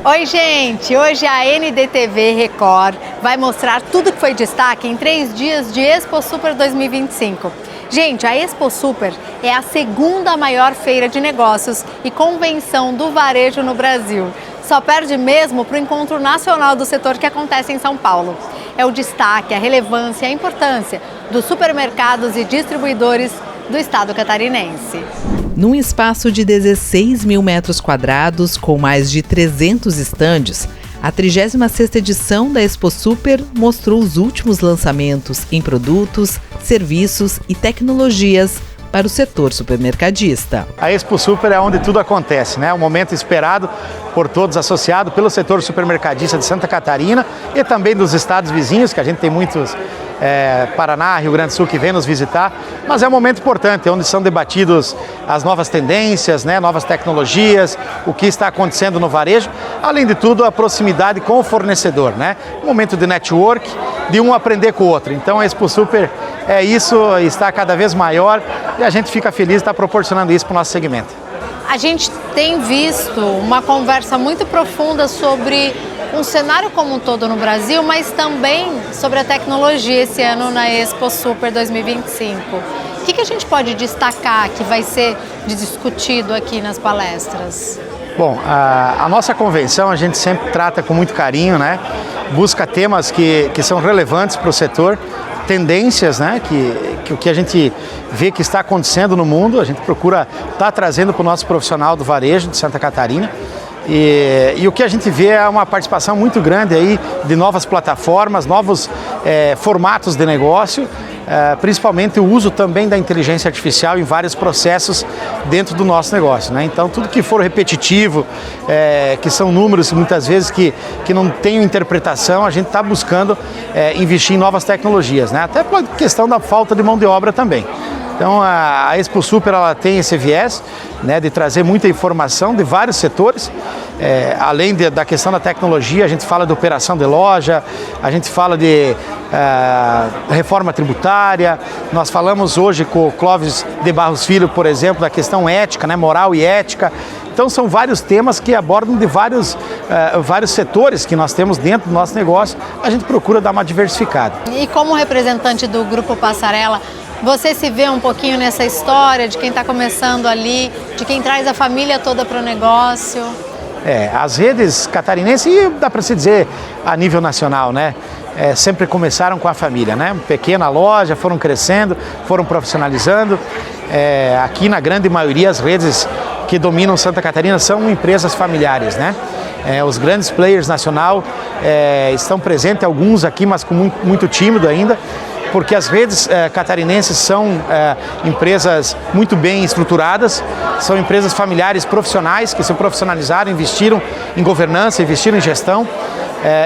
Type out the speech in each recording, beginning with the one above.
Oi, gente! Hoje a NDTV Record vai mostrar tudo que foi destaque em 3 dias de Expo Super 2025. Gente, a Expo Super é a segunda maior feira de negócios e convenção do varejo no Brasil. Só perde mesmo para o Encontro Nacional do Setor que acontece em São Paulo. É o destaque, a relevância e a importância dos supermercados e distribuidores do estado catarinense. Num espaço de 16 mil metros quadrados, com mais de 300 estandes, a 36ª edição da Expo Super mostrou os últimos lançamentos em produtos, serviços e tecnologias para o setor supermercadista. A Expo Super é onde tudo acontece, né? Um momento esperado por todos, associado pelo setor supermercadista de Santa Catarina e também dos estados vizinhos, que a gente tem muitos, Paraná, Rio Grande do Sul, que vem nos visitar, mas é um momento importante, onde são debatidos as novas tendências, né? Novas tecnologias, o que está acontecendo no varejo, além de tudo a proximidade com o fornecedor, né? Um momento de network, de um aprender com o outro. Então a Expo Super é isso, está cada vez maior e a gente fica feliz de estar proporcionando isso para o nosso segmento. A gente tem visto uma conversa muito profunda sobre um cenário como um todo no Brasil, mas também sobre a tecnologia esse ano na Expo Super 2025. O que a gente pode destacar que vai ser discutido aqui nas palestras? Bom, a nossa convenção a gente sempre trata com muito carinho, né? Busca temas que são relevantes para o setor, tendências, né? Que o que a gente vê que está acontecendo no mundo, a gente procura estar trazendo para o nosso profissional do varejo de Santa Catarina. E o que a gente vê é uma participação muito grande aí de novas plataformas, novos formatos de negócio, principalmente o uso também da inteligência artificial em vários processos dentro do nosso negócio, né? Então tudo que for repetitivo, que são números muitas vezes que não têm interpretação, a gente está buscando investir em novas tecnologias, né? Até por questão da falta de mão de obra também. Então a Expo Super ela tem esse viés, né, de trazer muita informação de vários setores, além da questão da tecnologia, a gente fala de operação de loja, a gente fala de reforma tributária, nós falamos hoje com o Clóvis de Barros Filho, por exemplo, da questão ética, né, moral e ética. Então são vários temas que abordam de vários setores que nós temos dentro do nosso negócio, a gente procura dar uma diversificada. E como representante do Grupo Passarela, você se vê um pouquinho nessa história de quem está começando ali, de quem traz a família toda para o negócio? As redes catarinenses, e dá para se dizer a nível nacional, né? Sempre começaram com a família, né? Pequena loja, foram crescendo, foram profissionalizando. Aqui na grande maioria as redes que dominam Santa Catarina são empresas familiares, né? Os grandes players nacional estão presentes, alguns aqui, mas com muito tímido ainda, porque as redes catarinenses são empresas muito bem estruturadas, são empresas familiares profissionais que se profissionalizaram, investiram em governança, investiram em gestão.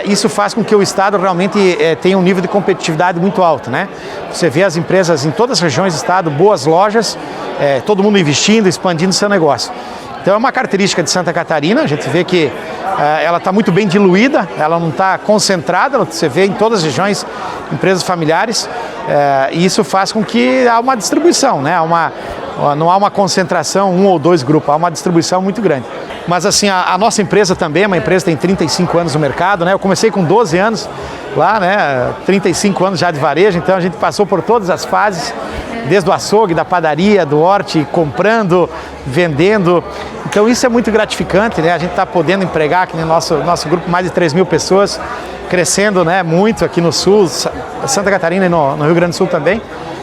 Isso faz com que o Estado realmente tenha um nível de competitividade muito alto, né? Você vê as empresas em todas as regiões do Estado, boas lojas, todo mundo investindo, expandindo seu negócio. Então é uma característica de Santa Catarina, a gente vê que ela está muito bem diluída, ela não está concentrada, você vê em todas as regiões empresas familiares, e isso faz com que há uma distribuição, né? Não há uma concentração, um ou dois grupos, há uma distribuição muito grande. Mas assim, a nossa empresa também é uma empresa que tem 35 anos no mercado, né? Eu comecei com 12 anos lá, né? 35 anos já de varejo, então a gente passou por todas as fases, desde o açougue, da padaria, do horte, comprando, vendendo. Então isso é muito gratificante, né? A gente está podendo empregar aqui no nosso grupo mais de 3 mil pessoas, crescendo, né, muito aqui no Sul, Santa Catarina e no Rio Grande do Sul também.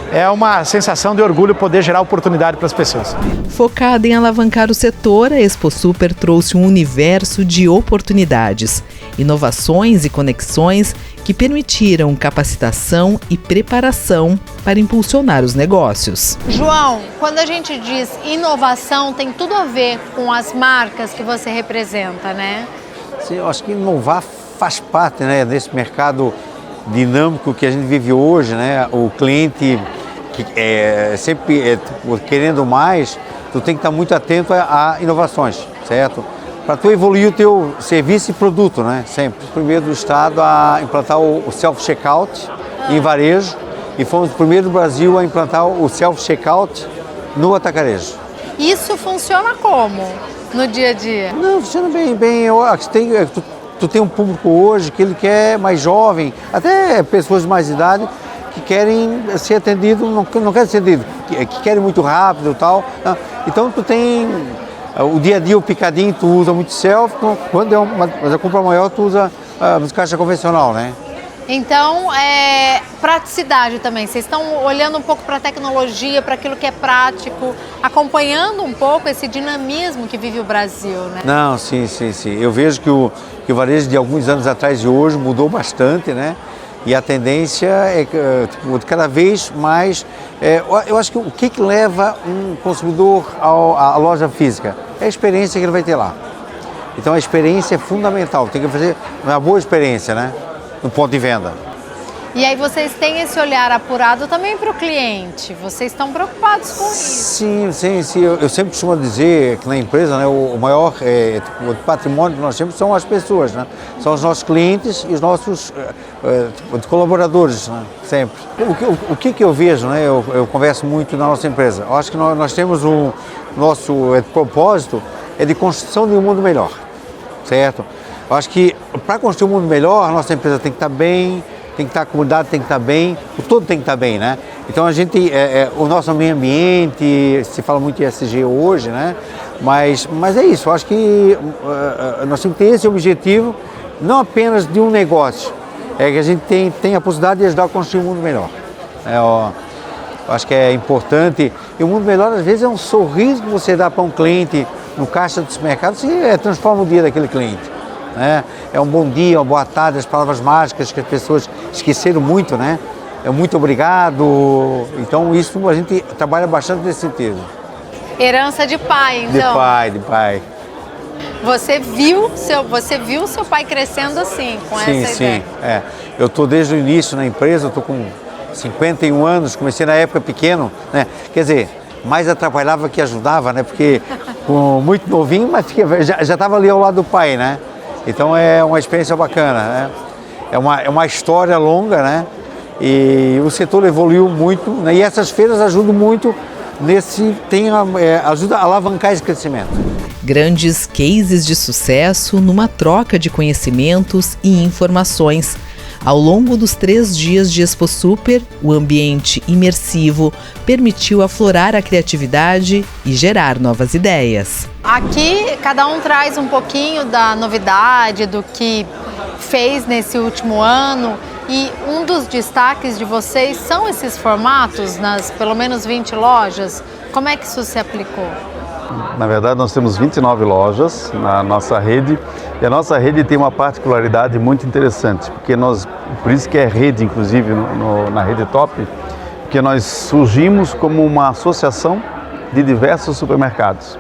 É uma sensação de orgulho poder gerar oportunidade para as pessoas. Focada em alavancar o setor, a Expo Super trouxe um universo de oportunidades, inovações e conexões que permitiram capacitação e preparação para impulsionar os negócios. João, quando a gente diz inovação, tem tudo a ver com as marcas que você representa, né? Sim, eu acho que inovar faz parte, né, desse mercado dinâmico que a gente vive hoje, né? O cliente que sempre querendo mais, tu tem que estar muito atento a inovações, certo? Para tu evoluir o teu serviço e produto, né? Sempre. Primeiro do estado a implantar o self-checkout em varejo e fomos o primeiro do Brasil a implantar o self-checkout no atacarejo. Isso funciona como no dia a dia? Não, funciona bem. Eu acho que tu tem um público hoje que ele quer mais jovem, até pessoas de mais idade, que querem ser atendidos, não querem ser atendidos, que querem muito rápido e tal. Então tu tem o dia a dia, o picadinho, tu usa muito selfie, quando mas a compra maior tu usa caixa convencional, né? Então, praticidade também. Vocês estão olhando um pouco para a tecnologia, para aquilo que é prático, acompanhando um pouco esse dinamismo que vive o Brasil, né? Não, sim. Eu vejo que o varejo de alguns anos atrás e hoje mudou bastante, né? E a tendência é cada vez mais... eu acho que o que leva um consumidor à loja física? É a experiência que ele vai ter lá. Então a experiência é fundamental, tem que fazer uma boa experiência, né? No ponto de venda. E aí vocês têm esse olhar apurado também para o cliente, vocês estão preocupados com isso? Sim. Eu sempre costumo dizer que na empresa, né, o maior o patrimônio que nós temos são as pessoas, né? São os nossos clientes e os nossos colaboradores, né? Sempre. O que eu vejo, né? Eu converso muito na nossa empresa. Eu acho que nós temos o nosso propósito é de construção de um mundo melhor, certo? Eu acho que para construir um mundo melhor, a nossa empresa tem que estar bem, a comunidade tem que estar bem, o todo tem que estar bem, né? Então a gente, o nosso meio ambiente, se fala muito em ESG hoje, né? Mas é isso, eu acho que nós temos que ter esse objetivo, não apenas de um negócio, é que a gente tem a possibilidade de ajudar a construir um mundo melhor. Eu acho que é importante, e o mundo melhor às vezes é um sorriso que você dá para um cliente no caixa do supermercado, você transforma o dia daquele cliente. É um bom dia, uma boa tarde, as palavras mágicas que as pessoas esqueceram muito, né? É muito obrigado. Então isso a gente trabalha bastante nesse sentido. Herança de pai, então. De pai. Você viu seu pai crescendo assim, com essa ideia? Sim. Eu estou desde o início na empresa, eu estou com 51 anos, comecei na época pequeno, né? Quer dizer, mais atrapalhava que ajudava, né? Porque muito novinho, mas já estava ali ao lado do pai, né? Então é uma experiência bacana, né? É uma história longa, né? E o setor evoluiu muito, né? E essas feiras ajudam muito ajuda a alavancar esse crescimento. Grandes cases de sucesso numa troca de conhecimentos e informações. Ao longo dos 3 dias de Expo Super, o ambiente imersivo permitiu aflorar a criatividade e gerar novas ideias. Aqui, cada um traz um pouquinho da novidade, do que fez nesse último ano. E um dos destaques de vocês são esses formatos nas pelo menos 20 lojas. Como é que isso se aplicou? Na verdade, nós temos 29 lojas na nossa rede e a nossa rede tem uma particularidade muito interessante, porque por isso que é rede, inclusive, na Rede Top, porque nós surgimos como uma associação de diversos supermercados.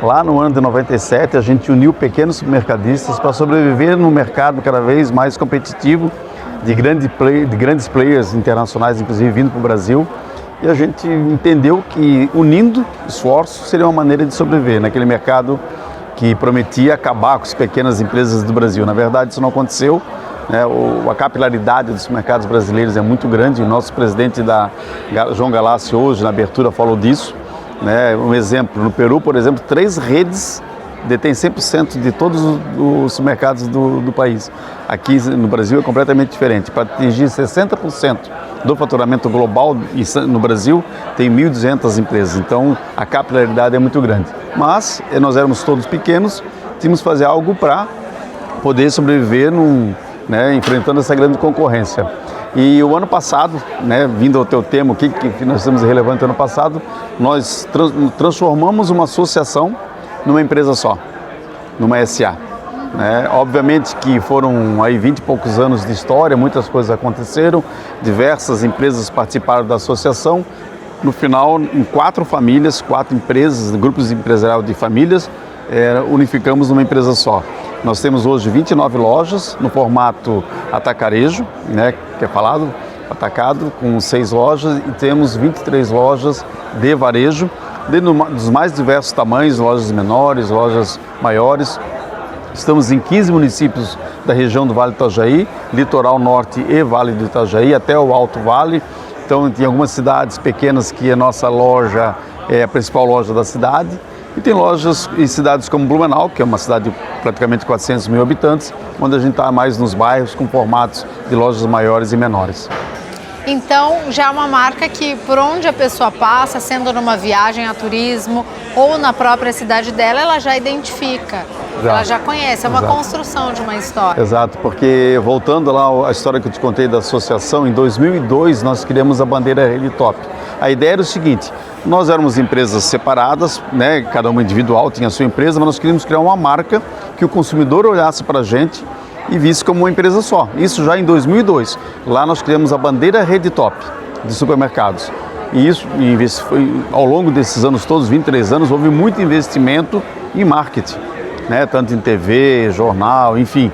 Lá no ano de 97, a gente uniu pequenos supermercadistas para sobreviver num mercado cada vez mais competitivo, de grandes players internacionais, inclusive vindo para o Brasil. E a gente entendeu que unindo esforços seria uma maneira de sobreviver naquele mercado que prometia acabar com as pequenas empresas do Brasil. Na verdade, isso não aconteceu, né? A capilaridade dos mercados brasileiros é muito grande. O nosso presidente João Galassi hoje na abertura falou disso, né? Um exemplo, no Peru, por exemplo, 3 redes detêm 100% de todos os mercados do país. Aqui no Brasil é completamente diferente. Para atingir 60% do faturamento global no Brasil, tem 1.200 empresas. Então, a capilaridade é muito grande. Mas nós éramos todos pequenos, tínhamos que fazer algo para poder sobreviver enfrentando essa grande concorrência. E o ano passado, né, vindo ao teu tema, o que nós temos de relevante ano passado, nós transformamos uma associação numa empresa só, numa SA. Obviamente que foram aí 20 e poucos anos de história, muitas coisas aconteceram, diversas empresas participaram da associação. No final, em 4 empresas, grupos empresariais de famílias, unificamos numa empresa só. Nós temos hoje 29 lojas no formato atacarejo, né, que é falado, atacado, com 6 lojas, e temos 23 lojas de varejo, dos mais diversos tamanhos, lojas menores, lojas maiores. Estamos em 15 municípios da região do Vale do Itajaí, Litoral Norte e Vale do Itajaí, até o Alto Vale. Então, tem algumas cidades pequenas que a nossa loja é a principal loja da cidade. E tem lojas em cidades como Blumenau, que é uma cidade de praticamente 400 mil habitantes, onde a gente está mais nos bairros com formatos de lojas maiores e menores. Então, já é uma marca que, por onde a pessoa passa, sendo numa viagem a turismo ou na própria cidade dela, ela já identifica, ela já conhece, é uma construção de uma história. Exato, porque voltando lá à história que eu te contei da associação, em 2002 nós criamos a bandeira Rede Top. A ideia era o seguinte, nós éramos empresas separadas, né, cada uma individual tinha a sua empresa, mas nós queríamos criar uma marca que o consumidor olhasse para a gente e visse como uma empresa só. Isso já em 2002. Lá nós criamos a bandeira Rede Top de supermercados. E isso, ao longo desses anos todos, 23 anos, houve muito investimento em marketing, né? Tanto em TV, jornal, enfim.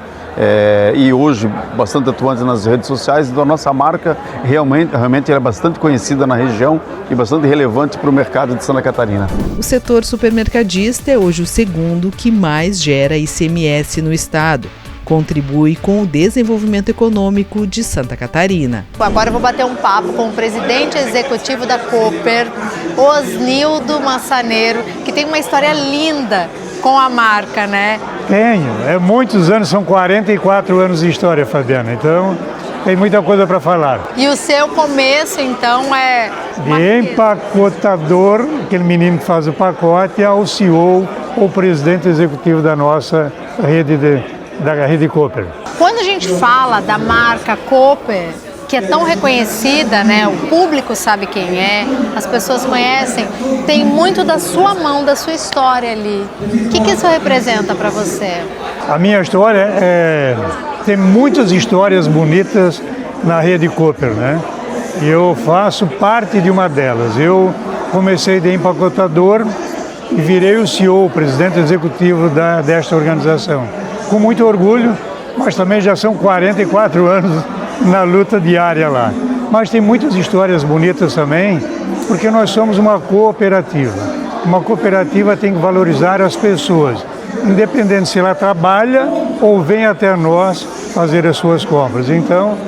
E hoje bastante atuante nas redes sociais, então a nossa marca realmente é bastante conhecida na região e bastante relevante para o mercado de Santa Catarina. O setor supermercadista é hoje o segundo que mais gera ICMS no estado. Contribui com o desenvolvimento econômico de Santa Catarina. Agora eu vou bater um papo com o presidente executivo da Cooper, Osnildo Massaneiro, que tem uma história linda com a marca, né? Tenho, muitos anos, são 44 anos de história, Fabiana, então tem muita coisa para falar. E o seu começo, então, é... De empacotador, aquele menino que faz o pacote, ao CEO, o presidente executivo da nossa rede da rede Cooper. Quando a gente fala da marca Cooper, que é tão reconhecida, né? O público sabe quem é, as pessoas conhecem, tem muito da sua mão, da sua história ali. O que isso representa para você? A minha história tem muitas histórias bonitas na rede Cooper, né? E eu faço parte de uma delas. Eu comecei de empacotador e virei o CEO, o presidente executivo desta organização. Com muito orgulho, mas também já são 44 anos na luta diária lá. Mas tem muitas histórias bonitas também, porque nós somos uma cooperativa. Uma cooperativa tem que valorizar as pessoas, independente se ela trabalha ou vem até nós fazer as suas compras. Então,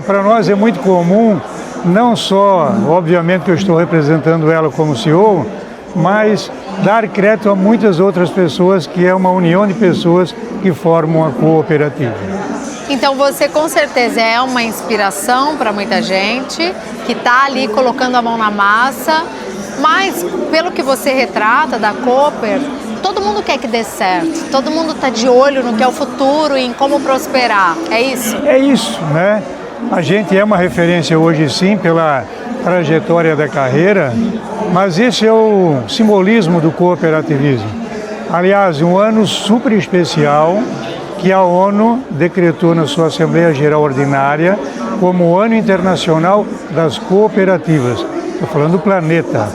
para nós é muito comum, não só, obviamente, que eu estou representando ela como CEO, mas dar crédito a muitas outras pessoas, que é uma união de pessoas que formam a cooperativa. Então você com certeza é uma inspiração para muita gente que está ali colocando a mão na massa, mas pelo que você retrata da Cooper, todo mundo quer que dê certo, todo mundo está de olho no que é o futuro e em como prosperar, é isso? É isso, né? A gente é uma referência hoje sim pela trajetória da carreira, mas esse é o simbolismo do cooperativismo. Aliás, um ano super especial que a ONU decretou na sua Assembleia Geral Ordinária como o Ano Internacional das Cooperativas. Estou falando do planeta.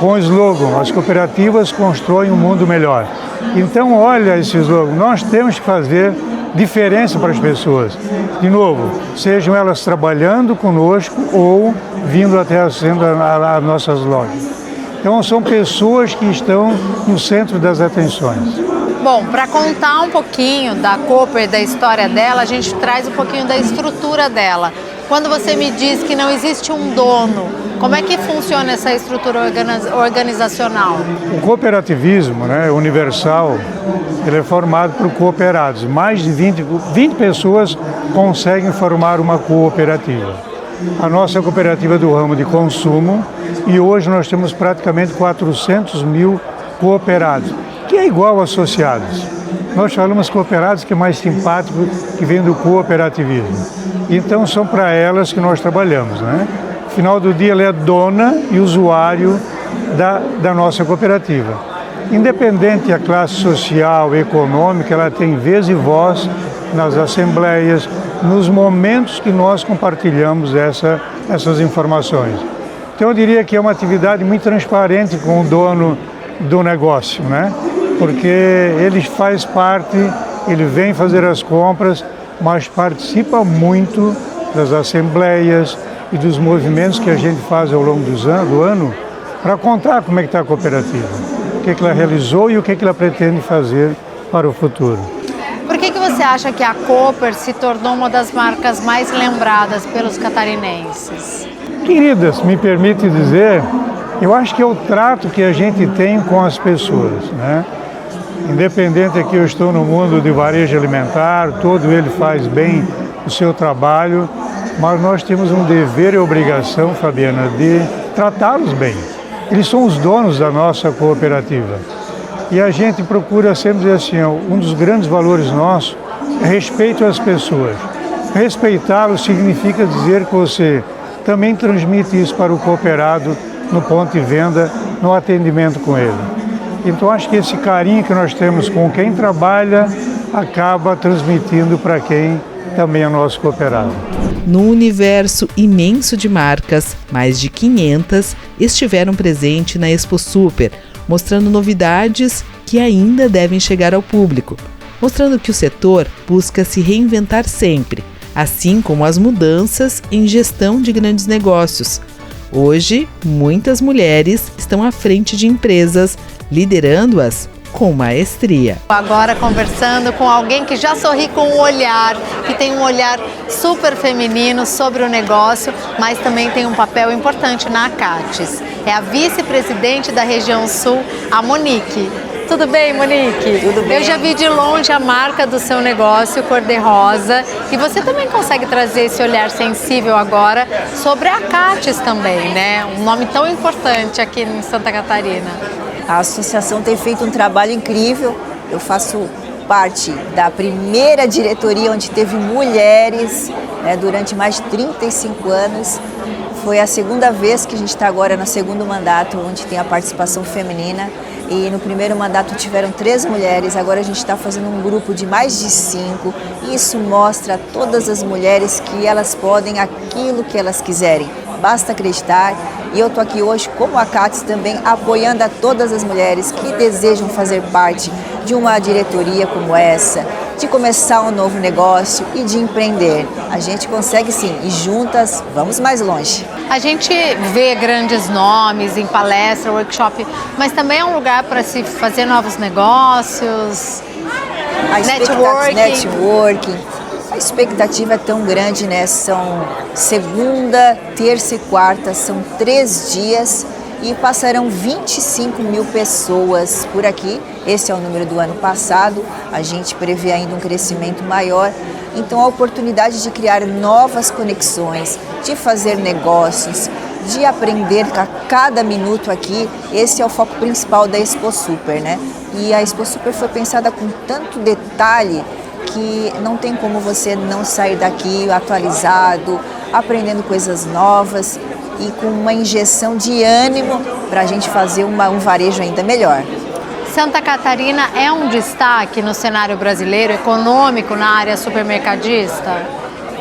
Com o slogan, as cooperativas constroem um mundo melhor. Então, olha esse slogan, nós temos que fazer diferença para as pessoas. De novo, sejam elas trabalhando conosco ou vindo até as nossas lojas. Então, são pessoas que estão no centro das atenções. Bom, para contar um pouquinho da Cooper, da história dela, a gente traz um pouquinho da estrutura dela. Quando você me diz que não existe um dono, como é que funciona essa estrutura organizacional? O cooperativismo, né, universal, ele é formado por cooperados. Mais de 20 pessoas conseguem formar uma cooperativa. A nossa cooperativa é do ramo de consumo e hoje nós temos praticamente 400 mil cooperados, que é igual a associados. Nós falamos cooperados, que é mais simpático, que vem do cooperativismo. Então são para elas que nós trabalhamos, né? No final do dia ela é dona e usuário da nossa cooperativa. Independente da classe social, econômica, ela tem vez e voz nas assembleias, nos momentos que nós compartilhamos essas informações. Então eu diria que é uma atividade muito transparente com o dono do negócio, né? Porque ele faz parte, ele vem fazer as compras, mas participa muito das assembleias e dos movimentos que a gente faz ao longo do ano para contar como é que está a cooperativa, o que ela realizou e o que ela pretende fazer para o futuro. Por que você acha que a Cooper se tornou uma das marcas mais lembradas pelos catarinenses? Queridas, me permite dizer, Eu acho que é o trato que a gente tem com as pessoas, né? Independente que eu estou no mundo de varejo alimentar, todo ele faz bem o seu trabalho, mas nós temos um dever e obrigação, Fabiana, de tratá-los bem. Eles são os donos da nossa cooperativa. E a gente procura sempre dizer assim, um dos grandes valores nossos é respeito às pessoas. Respeitá-los significa dizer que você também transmite isso para o cooperado no ponto de venda, no atendimento com ele. Então acho que esse carinho que nós temos com quem trabalha acaba transmitindo para quem também é nosso cooperado. No universo imenso de marcas, mais de 500 estiveram presentes na Expo Super, mostrando novidades que ainda devem chegar ao público, mostrando que o setor busca se reinventar sempre, assim como as mudanças em gestão de grandes negócios. Hoje, muitas mulheres estão à frente de empresas, liderando-as com maestria. Agora conversando com alguém que já sorri com o olhar, que tem um olhar super feminino sobre o negócio, mas também tem um papel importante na Acates. É a vice-presidente da região sul, a Monique. Tudo bem, Monique? Tudo bem. Eu já vi de longe a marca do seu negócio, cor-de-rosa, e você também consegue trazer esse olhar sensível agora sobre a Acates também, né? Um nome tão importante aqui em Santa Catarina. A associação tem feito um trabalho incrível. Eu faço parte da primeira diretoria onde teve mulheres, né, durante mais de 35 anos. Foi a segunda vez que a gente está agora no segundo mandato, onde tem a participação feminina. E no primeiro mandato tiveram 3 mulheres, agora a gente está fazendo um grupo de mais de 5. E isso mostra a todas as mulheres que elas podem aquilo que elas quiserem. Basta acreditar. E eu estou aqui hoje como a Acates também apoiando a todas as mulheres que desejam fazer parte de uma diretoria como essa, de começar um novo negócio e de empreender. A gente consegue sim, e juntas vamos mais longe. A gente vê grandes nomes em palestra, workshop, mas também é um lugar para se fazer novos negócios, networking. A expectativa é tão grande, né? São segunda, terça e quarta, são 3 dias e passarão 25 mil pessoas por aqui. Esse é o número do ano passado, a gente prevê ainda um crescimento maior. Então a oportunidade de criar novas conexões, de fazer negócios, de aprender a cada minuto aqui, esse é o foco principal da Expo Super, né? E a Expo Super foi pensada com tanto detalhe que não tem como você não sair daqui atualizado, aprendendo coisas novas e com uma injeção de ânimo para a gente fazer um varejo ainda melhor. Santa Catarina é um destaque no cenário brasileiro econômico na área supermercadista?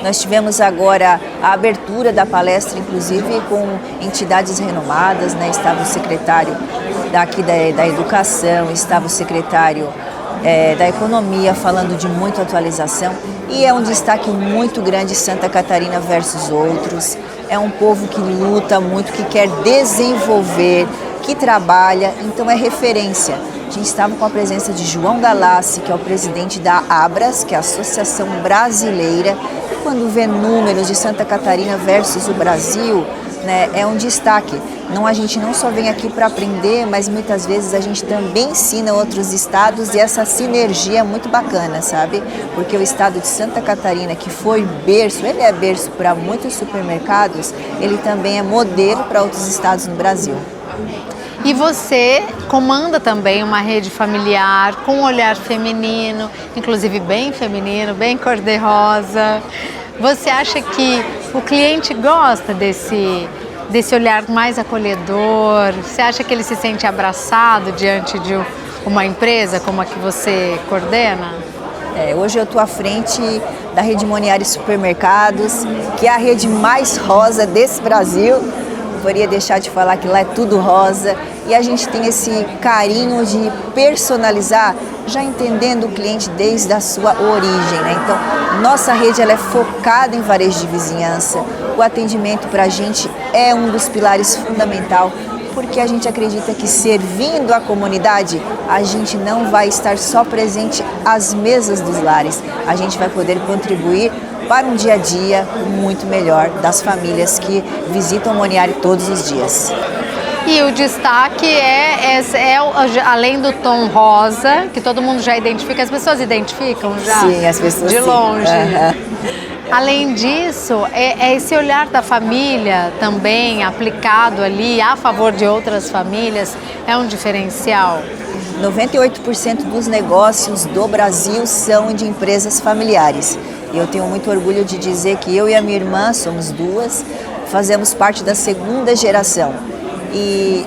Nós tivemos agora a abertura da palestra, inclusive com entidades renomadas, né? Estava o secretário daqui da Educação, estava o secretário da Economia, falando de muita atualização, e é um destaque muito grande Santa Catarina versus outros. É um povo que luta muito, que quer desenvolver, que trabalha, então é referência. A gente estava com a presença de João Galassi, que é o presidente da Abras, que é a Associação Brasileira. Quando vê números de Santa Catarina versus o Brasil, né, é um destaque. A gente não só vem aqui para aprender, mas muitas vezes a gente também ensina outros estados e essa sinergia é muito bacana, sabe? Porque o estado de Santa Catarina, que foi berço, ele é berço para muitos supermercados, ele também é modelo para outros estados no Brasil. E você comanda também uma rede familiar com um olhar feminino, inclusive bem feminino, bem cor-de-rosa. Você acha que o cliente gosta desse olhar mais acolhedor? Você acha que ele se sente abraçado diante de uma empresa como a que você coordena? Hoje eu estou à frente da rede Moniari Supermercados, que é a rede mais rosa desse Brasil. Não poderia deixar de falar que lá é tudo rosa. E a gente tem esse carinho de personalizar, já entendendo o cliente desde a sua origem, né? Então, nossa rede ela é focada em varejo de vizinhança. O atendimento para a gente é um dos pilares fundamental, porque a gente acredita que servindo a comunidade, a gente não vai estar só presente às mesas dos lares. A gente vai poder contribuir para um dia a dia muito melhor das famílias que visitam o Moniari todos os dias. E o destaque além do tom rosa, que todo mundo já identifica, as pessoas identificam já? Sim, as pessoas de sim. longe. Além disso, é esse olhar da família também aplicado ali a favor de outras famílias, é um diferencial? 98% dos negócios do Brasil são de empresas familiares. E eu tenho muito orgulho de dizer que eu e a minha irmã, somos duas, fazemos parte da segunda geração. E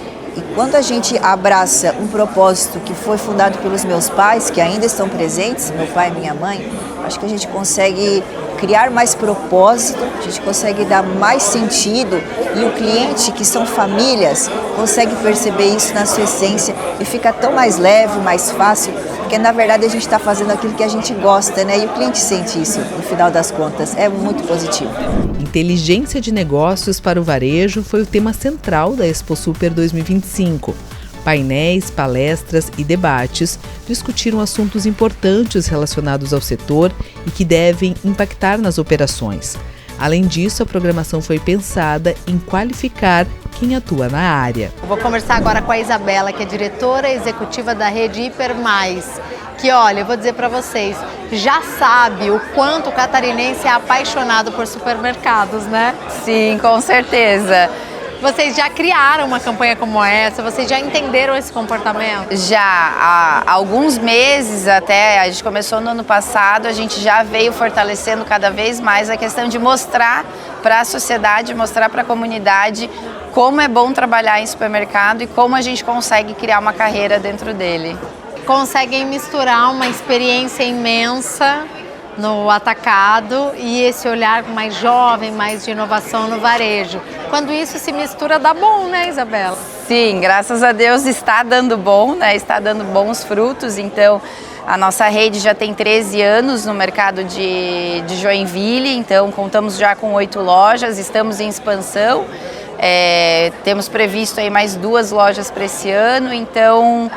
quando a gente abraça um propósito que foi fundado pelos meus pais, que ainda estão presentes, meu pai e minha mãe, acho que a gente consegue criar mais propósito, a gente consegue dar mais sentido e o cliente, que são famílias, consegue perceber isso na sua essência e fica tão mais leve, mais fácil, porque na verdade a gente está fazendo aquilo que a gente gosta, né? E o cliente sente isso no final das contas, é muito positivo. Inteligência de negócios para o varejo foi o tema central da Expo Super 2025. Painéis, palestras e debates discutiram assuntos importantes relacionados ao setor e que devem impactar nas operações. Além disso, a programação foi pensada em qualificar quem atua na área. Eu vou conversar agora com a Isabela, que é diretora executiva da rede Hiper Mais, que, olha, eu vou dizer para vocês, já sabe o quanto o catarinense é apaixonado por supermercados, né? Sim, com certeza. Vocês já criaram uma campanha como essa? Vocês já entenderam esse comportamento? Já há alguns meses até, a gente começou no ano passado, a gente já veio fortalecendo cada vez mais a questão de mostrar para a sociedade, mostrar para a comunidade como é bom trabalhar em supermercado e como a gente consegue criar uma carreira dentro dele. Conseguem misturar uma experiência imensa no atacado e esse olhar mais jovem, mais de inovação no varejo. Quando isso se mistura, dá bom, né, Isabela? Sim, graças a Deus está dando bom, né? Está dando bons frutos. Então, a nossa rede já tem 13 anos no mercado de Joinville, então contamos já com 8 lojas, estamos em expansão. Temos previsto aí mais 2 lojas para esse ano, então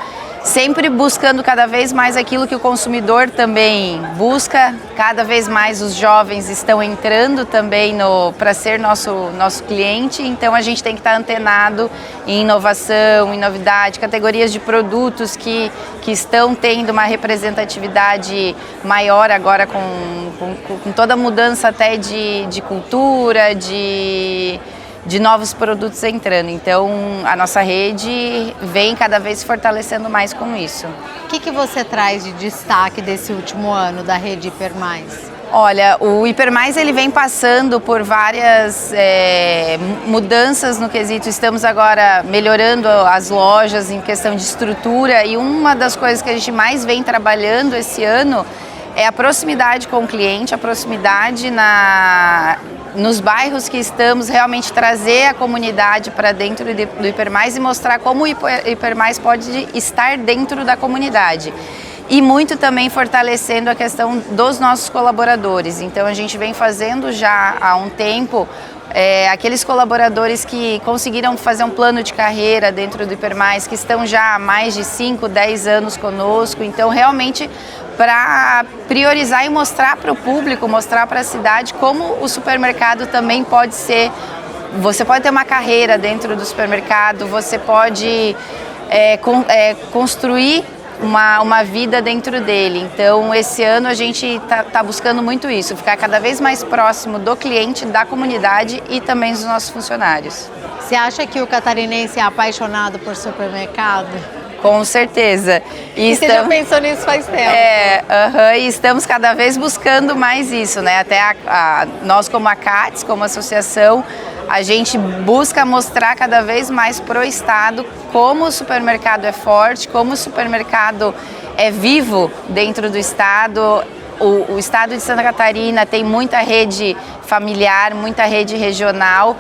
sempre buscando cada vez mais aquilo que o consumidor também busca, cada vez mais os jovens estão entrando também para ser nosso cliente, então a gente tem que estar antenado em inovação, em novidade, categorias de produtos que estão tendo uma representatividade maior agora com toda a mudança até de cultura, de novos produtos entrando. Então, a nossa rede vem cada vez se fortalecendo mais com isso. O que você traz de destaque desse último ano da rede Hiper Mais? Olha, o Hiper Mais ele vem passando por várias mudanças no quesito. Estamos agora melhorando as lojas em questão de estrutura e uma das coisas que a gente mais vem trabalhando esse ano é a proximidade com o cliente, a proximidade nos bairros que estamos, realmente trazer a comunidade para dentro do Hiper Mais e mostrar como o Hiper Mais pode estar dentro da comunidade. E muito também fortalecendo a questão dos nossos colaboradores. Então a gente vem fazendo já há um tempo aqueles colaboradores que conseguiram fazer um plano de carreira dentro do Hiper Mais, que estão já há mais de 5, 10 anos conosco. Então realmente para priorizar e mostrar para o público, mostrar para a cidade como o supermercado também pode ser. Você pode ter uma carreira dentro do supermercado, você pode construir uma vida dentro dele. Então, esse ano a gente tá buscando muito isso, ficar cada vez mais próximo do cliente, da comunidade e também dos nossos funcionários. Você acha que o catarinense é apaixonado por supermercado? Com certeza. E você já pensou nisso faz tempo? E estamos cada vez buscando mais isso, né? Até nós como a CATS, como associação, a gente busca mostrar cada vez mais para o Estado como o supermercado é forte, como o supermercado é vivo dentro do Estado. O Estado de Santa Catarina tem muita rede familiar, muita rede regional,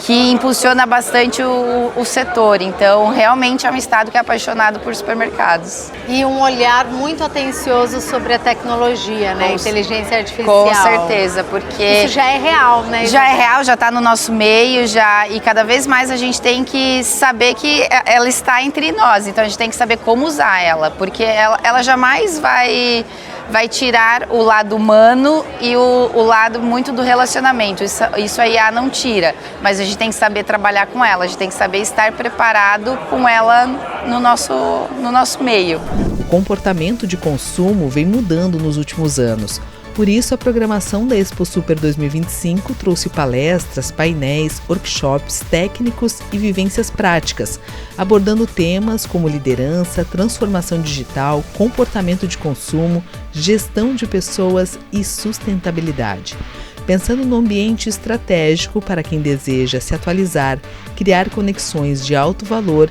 que impulsiona bastante o setor. Então, realmente é um estado que é apaixonado por supermercados. E um olhar muito atencioso sobre a tecnologia, né? Inteligência artificial. Com certeza, porque isso já é real, né? Já é real, já está no nosso meio, e cada vez mais a gente tem que saber que ela está entre nós. Então, a gente tem que saber como usar ela, porque ela jamais vai vai tirar o lado humano e o lado muito do relacionamento. Isso a IA não tira, mas a gente tem que saber trabalhar com ela, a gente tem que saber estar preparado com ela no nosso meio. O comportamento de consumo vem mudando nos últimos anos. Por isso, a programação da Expo Super 2025 trouxe palestras, painéis, workshops técnicos e vivências práticas, abordando temas como liderança, transformação digital, comportamento de consumo, gestão de pessoas e sustentabilidade. Pensando no ambiente estratégico para quem deseja se atualizar, criar conexões de alto valor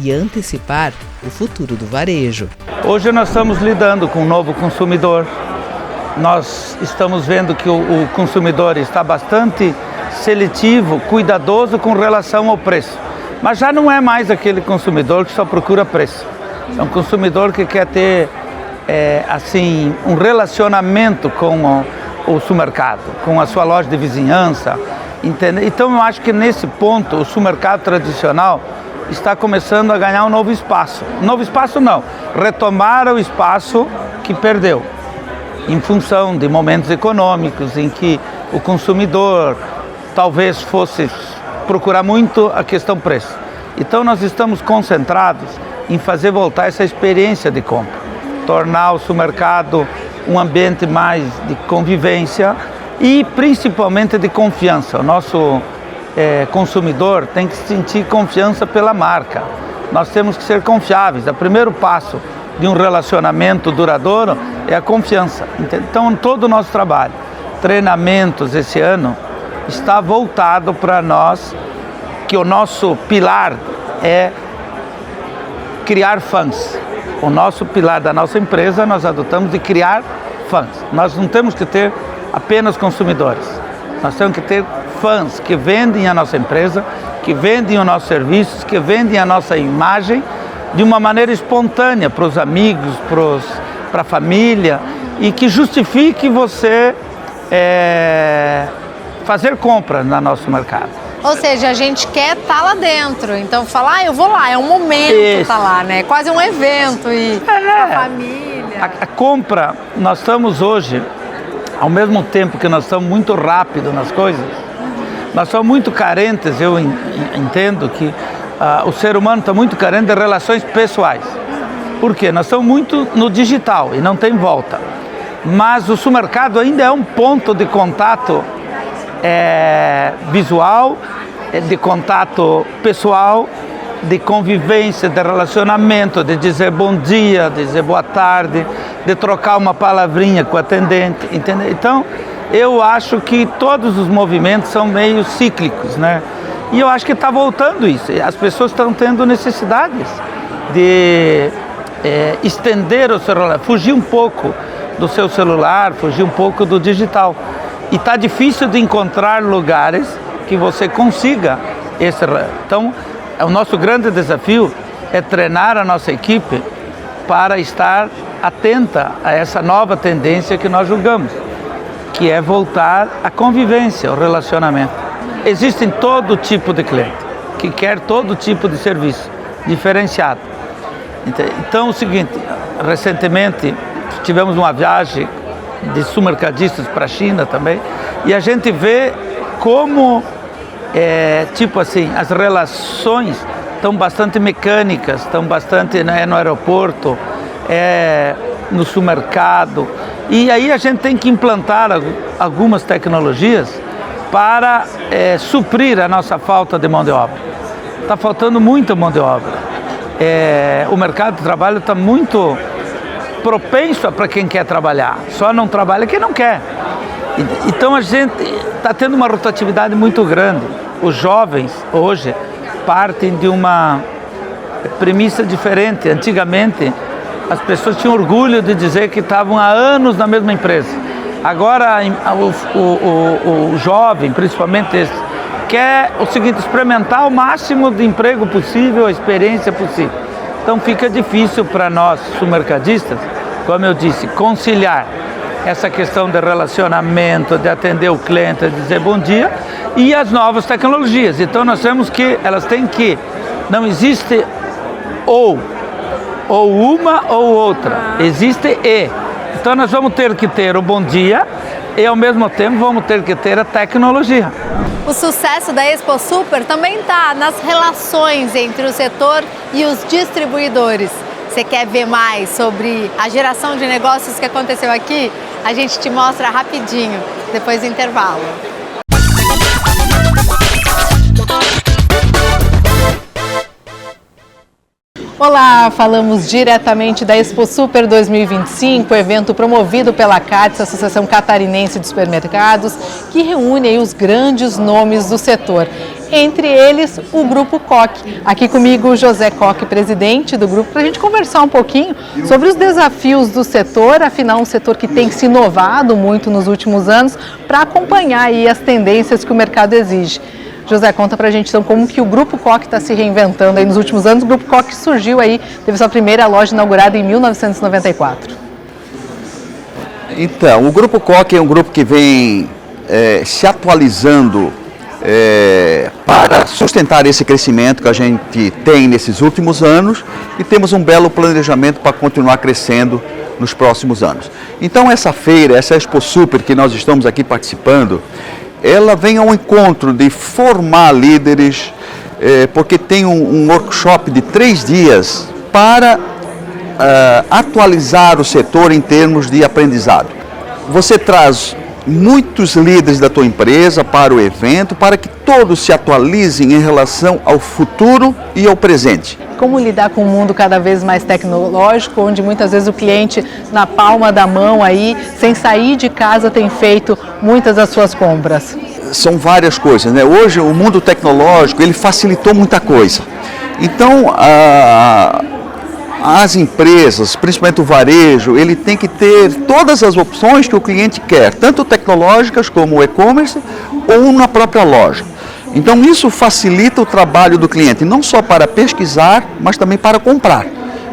e antecipar o futuro do varejo. Hoje nós estamos lidando com um novo consumidor. Nós estamos vendo que o consumidor está bastante seletivo, cuidadoso com relação ao preço. Mas já não é mais aquele consumidor que só procura preço. É um consumidor que quer ter um relacionamento com o supermercado, com a sua loja de vizinhança. Entende? Então eu acho que nesse ponto o supermercado tradicional está começando a ganhar um novo espaço. Novo espaço não, retomar o espaço que perdeu, em função de momentos econômicos em que o consumidor talvez fosse procurar muito a questão preço. Então nós estamos concentrados em fazer voltar essa experiência de compra, tornar o supermercado um ambiente mais de convivência e principalmente de confiança. O nosso consumidor tem que sentir confiança pela marca. Nós temos que ser confiáveis. O primeiro passo de um relacionamento duradouro é a confiança. Então, todo o nosso trabalho, treinamentos esse ano, está voltado para nós, que o nosso pilar é criar fãs. O nosso pilar da nossa empresa, nós adotamos de criar fãs. Nós não temos que ter apenas consumidores. Nós temos que ter fãs que vendem a nossa empresa, que vendem os nossos serviços, que vendem a nossa imagem, de uma maneira espontânea para os amigos, para a família, e que justifique você fazer compra no nosso mercado. Ou seja, a gente quer estar lá dentro, então falar, eu vou lá, é um momento estar lá, né? Quase um evento e com a família. A compra, nós estamos hoje, ao mesmo tempo que nós estamos muito rápido nas coisas, nós somos muito carentes, eu entendo que o ser humano está muito carente de relações pessoais. Por quê? Nós estamos muito no digital e não tem volta. Mas o supermercado ainda é um ponto de contato visual, de contato pessoal, de convivência, de relacionamento, de dizer bom dia, de dizer boa tarde, de trocar uma palavrinha com o atendente, entendeu? Então, eu acho que todos os movimentos são meio cíclicos, né? E eu acho que está voltando isso. As pessoas estão tendo necessidades de estender o celular, fugir um pouco do seu celular, fugir um pouco do digital. E está difícil de encontrar lugares que você consiga esse. Então, o nosso grande desafio é treinar a nossa equipe para estar atenta a essa nova tendência que nós julgamos, que é voltar à convivência, ao relacionamento. Existem todo tipo de cliente que quer todo tipo de serviço diferenciado. Então, é o seguinte, recentemente tivemos uma viagem de supermercadistas para a China também, e a gente vê como, as relações estão bastante mecânicas, estão bastante no aeroporto, no supermercado, e aí a gente tem que implantar algumas tecnologias para suprir a nossa falta de mão de obra. Está faltando muita mão de obra. O mercado de trabalho está muito propenso para quem quer trabalhar, só não trabalha quem não quer. Então a gente está tendo uma rotatividade muito grande. Os jovens hoje partem de uma premissa diferente. Antigamente as pessoas tinham orgulho de dizer que estavam há anos na mesma empresa. Agora o jovem, principalmente esse, quer o seguinte, experimentar o máximo de emprego possível, a experiência possível. Então fica difícil para nós, supermercadistas, como eu disse, conciliar essa questão de relacionamento, de atender o cliente, de dizer bom dia, e as novas tecnologias. Então nós temos que, elas têm que, não existe ou uma ou outra, existe Então nós vamos ter que ter o bom dia e ao mesmo tempo vamos ter que ter a tecnologia. O sucesso da Expo Super também está nas relações entre o setor e os distribuidores. Você quer ver mais sobre a geração de negócios que aconteceu aqui? A gente te mostra rapidinho, depois do intervalo. Olá, falamos diretamente da Expo Super 2025, evento promovido pela CADES, Associação Catarinense de Supermercados, que reúne aí os grandes nomes do setor. Entre eles, o Grupo Coque. Aqui comigo o José Coque, presidente do grupo, para a gente conversar um pouquinho sobre os desafios do setor, afinal um setor que tem se inovado muito nos últimos anos para acompanhar aí as tendências que o mercado exige. José, conta pra gente então como que o Grupo Coque está se reinventando aí nos últimos anos. O Grupo Coque surgiu aí, teve sua primeira loja inaugurada em 1994. Então, o Grupo Coque é um grupo que vem se atualizando para sustentar esse crescimento que a gente tem nesses últimos anos e temos um belo planejamento para continuar crescendo nos próximos anos. Então essa feira, essa Expo Super que nós estamos aqui participando, ela vem ao encontro de formar líderes, porque tem um workshop de 3 dias para atualizar o setor em termos de aprendizado. Você traz muitos líderes da tua empresa para o evento, para que todos se atualizem em relação ao futuro e ao presente. Como lidar com um mundo cada vez mais tecnológico, onde muitas vezes o cliente na palma da mão aí, sem sair de casa, tem feito muitas das suas compras? São várias coisas, né? Hoje o mundo tecnológico, ele facilitou muita coisa. Então, as empresas, principalmente o varejo, ele tem que ter todas as opções que o cliente quer, tanto tecnológicas como o e-commerce ou na própria loja. Então isso facilita o trabalho do cliente, não só para pesquisar, mas também para comprar.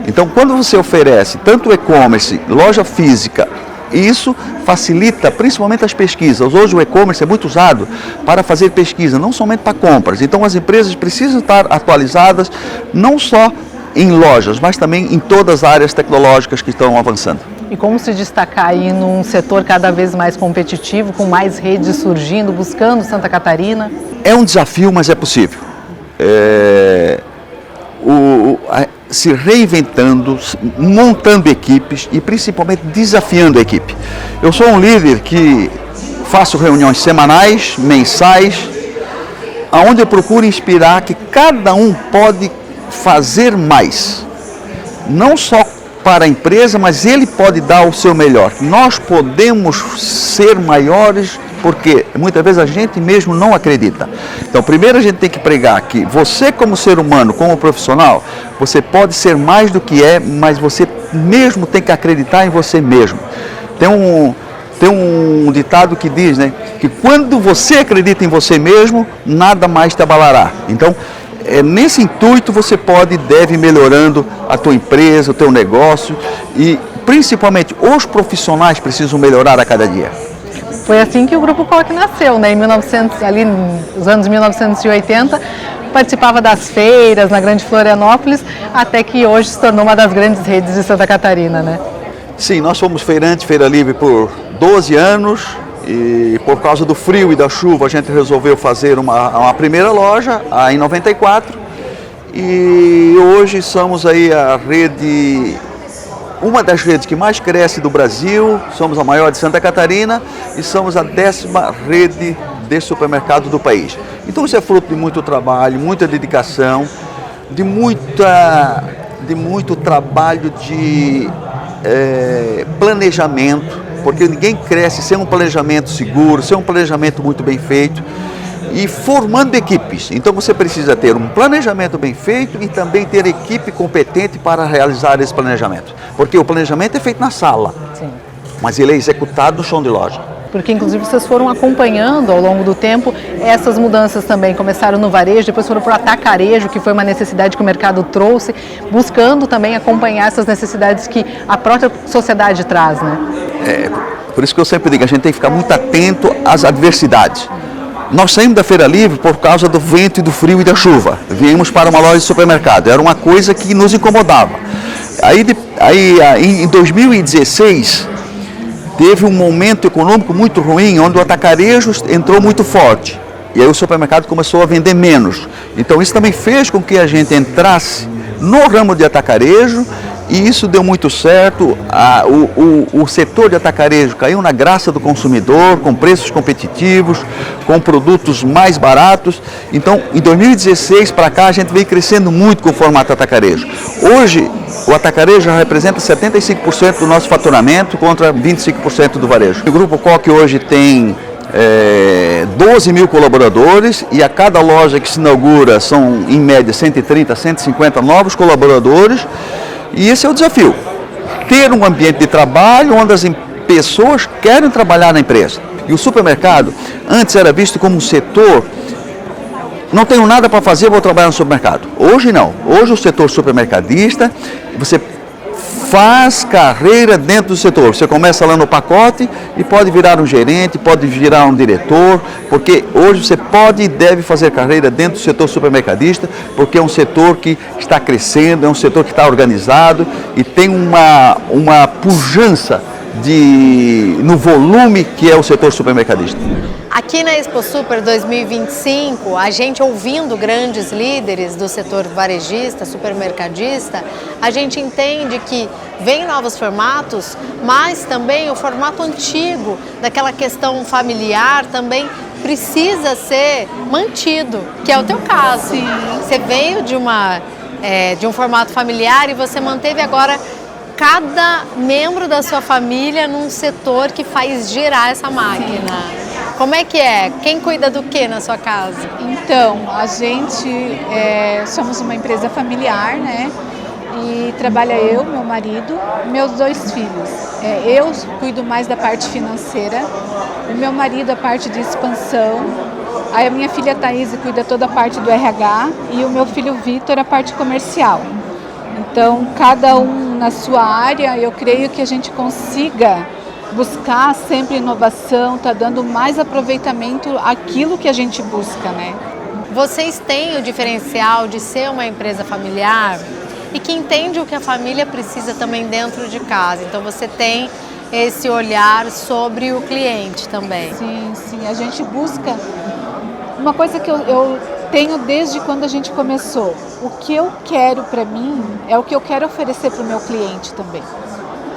Então quando você oferece tanto e-commerce, loja física, isso facilita principalmente as pesquisas. Hoje o e-commerce é muito usado para fazer pesquisa, não somente para compras. Então as empresas precisam estar atualizadas, não só em lojas, mas também em todas as áreas tecnológicas que estão avançando. E como se destacar aí num setor cada vez mais competitivo, com mais redes surgindo, buscando Santa Catarina? É um desafio, mas é possível. Se reinventando, montando equipes e principalmente desafiando a equipe. Eu sou um líder que faço reuniões semanais, mensais, onde eu procuro inspirar que cada um pode fazer mais. Não só para a empresa, mas ele pode dar o seu melhor. Nós podemos ser maiores porque muitas vezes a gente mesmo não acredita. Então, primeiro a gente tem que pregar que você como ser humano, como profissional, você pode ser mais do que é, mas você mesmo tem que acreditar em você mesmo. Tem um ditado que diz, né, que quando você acredita em você mesmo, nada mais te abalará. Então, nesse intuito você pode e deve ir melhorando a tua empresa, o teu negócio e principalmente os profissionais precisam melhorar a cada dia. Foi assim que o Grupo Coque nasceu, né? Ali nos anos 1980, participava das feiras na Grande Florianópolis, até que hoje se tornou uma das grandes redes de Santa Catarina, né? Sim, nós fomos feirante, Feira Livre por 12 anos. E por causa do frio e da chuva a gente resolveu fazer uma primeira loja em 94 e hoje somos aí uma das redes que mais cresce do Brasil, somos a maior de Santa Catarina e somos a 10ª rede de supermercado do país. Então isso é fruto de muito trabalho, muita dedicação, de muito trabalho de planejamento, porque ninguém cresce sem um planejamento seguro, sem um planejamento muito bem feito e formando equipes. Então você precisa ter um planejamento bem feito e também ter equipe competente para realizar esse planejamento. Porque o planejamento é feito na sala, sim, mas ele é executado no chão de loja. Porque inclusive vocês foram acompanhando ao longo do tempo essas mudanças também, começaram no varejo, depois foram para o atacarejo, que foi uma necessidade que o mercado trouxe, buscando também acompanhar essas necessidades que a própria sociedade traz, né? Por isso que eu sempre digo, a gente tem que ficar muito atento às adversidades. Nós saímos da Feira Livre por causa do vento e do frio e da chuva. Viemos para uma loja de supermercado, era uma coisa que nos incomodava. Aí em 2016, teve um momento econômico muito ruim, onde o atacarejo entrou muito forte. E aí o supermercado começou a vender menos. Então isso também fez com que a gente entrasse no ramo de atacarejo, e isso deu muito certo. O setor de atacarejo caiu na graça do consumidor, com preços competitivos, com produtos mais baratos. Então, em 2016 para cá, a gente veio crescendo muito com o formato atacarejo. Hoje, o atacarejo já representa 75% do nosso faturamento contra 25% do varejo. O Grupo Coque hoje tem 12 mil colaboradores, e a cada loja que se inaugura são, em média, 130, 150 novos colaboradores. E esse é o desafio, ter um ambiente de trabalho onde as pessoas querem trabalhar na empresa. E o supermercado, antes era visto como um setor, não tenho nada para fazer, vou trabalhar no supermercado. Hoje não, hoje o setor supermercadista, você faz carreira dentro do setor. Você começa lá no pacote e pode virar um gerente, pode virar um diretor, porque hoje você pode e deve fazer carreira dentro do setor supermercadista, porque é um setor que está crescendo, é um setor que está organizado e tem uma pujança no volume que é o setor supermercadista. Aqui na Expo Super 2025, a gente ouvindo grandes líderes do setor varejista, supermercadista, a gente entende que vem novos formatos, mas também o formato antigo, daquela questão familiar, também precisa ser mantido, que é o teu caso. Sim. Você veio de um formato familiar e você manteve agora cada membro da sua família num setor que faz girar essa máquina. Sim. Como é que é? Quem cuida do que na sua casa? Então, a gente somos uma empresa familiar, né? E trabalha eu, meu marido e meus 2 filhos. Eu cuido mais da parte financeira, o meu marido a parte de expansão, a minha filha Thaís cuida toda a parte do RH e o meu filho Vitor a parte comercial. Então, cada um na sua área, eu creio que a gente consiga buscar sempre inovação, tá dando mais aproveitamento àquilo que a gente busca, né? Vocês têm o diferencial de ser uma empresa familiar e que entende o que a família precisa também dentro de casa. Então você tem esse olhar sobre o cliente também. Sim, sim. A gente busca uma coisa que eu tenho desde quando a gente começou. O que eu quero para mim é o que eu quero oferecer para o meu cliente também.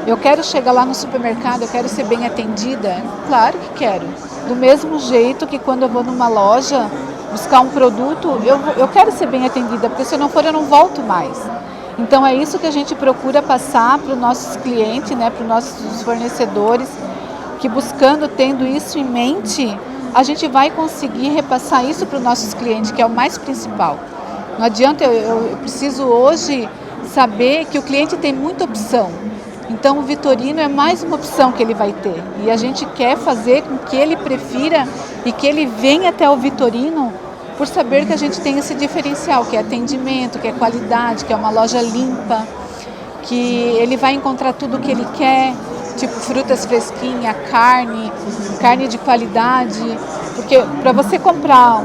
Eu quero chegar lá no supermercado, eu quero ser bem atendida? Claro que quero. Do mesmo jeito que quando eu vou numa loja buscar um produto, eu quero ser bem atendida, porque se eu não for, eu não volto mais. Então é isso que a gente procura passar para os nossos clientes, né, para os nossos fornecedores, que buscando, tendo isso em mente, a gente vai conseguir repassar isso para os nossos clientes, que é o mais principal. Não adianta, eu preciso hoje saber que o cliente tem muita opção. Então o Vitorino é mais uma opção que ele vai ter. E a gente quer fazer com que ele prefira e que ele venha até o Vitorino por saber que a gente tem esse diferencial, que é atendimento, que é qualidade, que é uma loja limpa, que ele vai encontrar tudo o que ele quer, tipo frutas fresquinhas, carne de qualidade. Porque para você comprar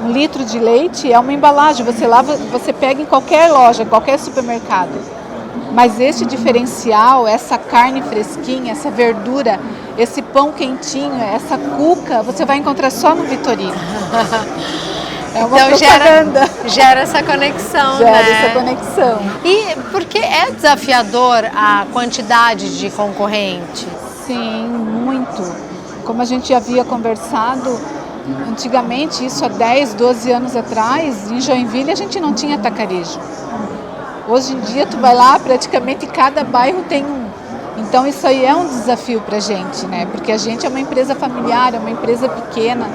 um litro de leite é uma embalagem, você pega em qualquer loja, em qualquer supermercado. Mas esse diferencial, essa carne fresquinha, essa verdura, esse pão quentinho, essa cuca, você vai encontrar só no Vitorino. É uma então propaganda. Gera essa conexão, Gera né? essa conexão. E porque é desafiador a quantidade de concorrente? Sim, muito. Como a gente já havia conversado, antigamente, isso há 10, 12 anos atrás, em Joinville a gente não tinha atacarejo. Hoje em dia tu vai lá, praticamente cada bairro tem um. Então isso aí é um desafio pra gente, né? Porque a gente é uma empresa familiar, é uma empresa pequena,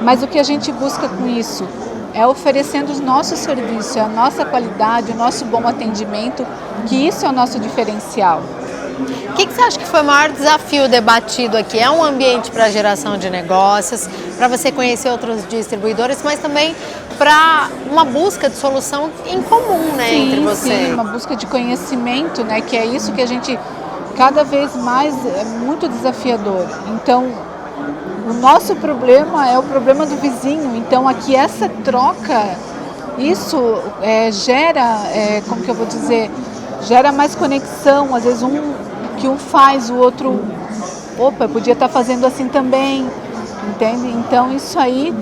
mas o que a gente busca com isso é oferecendo os nossos serviços, a nossa qualidade, o nosso bom atendimento, que isso é o nosso diferencial. O que você acha que foi o maior desafio debatido aqui? É um ambiente para geração de negócios, para você conhecer outros distribuidores, mas também para uma busca de solução em comum, né, sim, entre vocês. Sim, uma busca de conhecimento, né, que é isso que a gente cada vez mais é muito desafiador. Então, o nosso problema é o problema do vizinho. Então, aqui essa troca, isso gera, como que eu vou dizer, gera mais conexão. Às vezes que um faz, o outro opa, eu podia estar fazendo assim também, entende? Então isso aí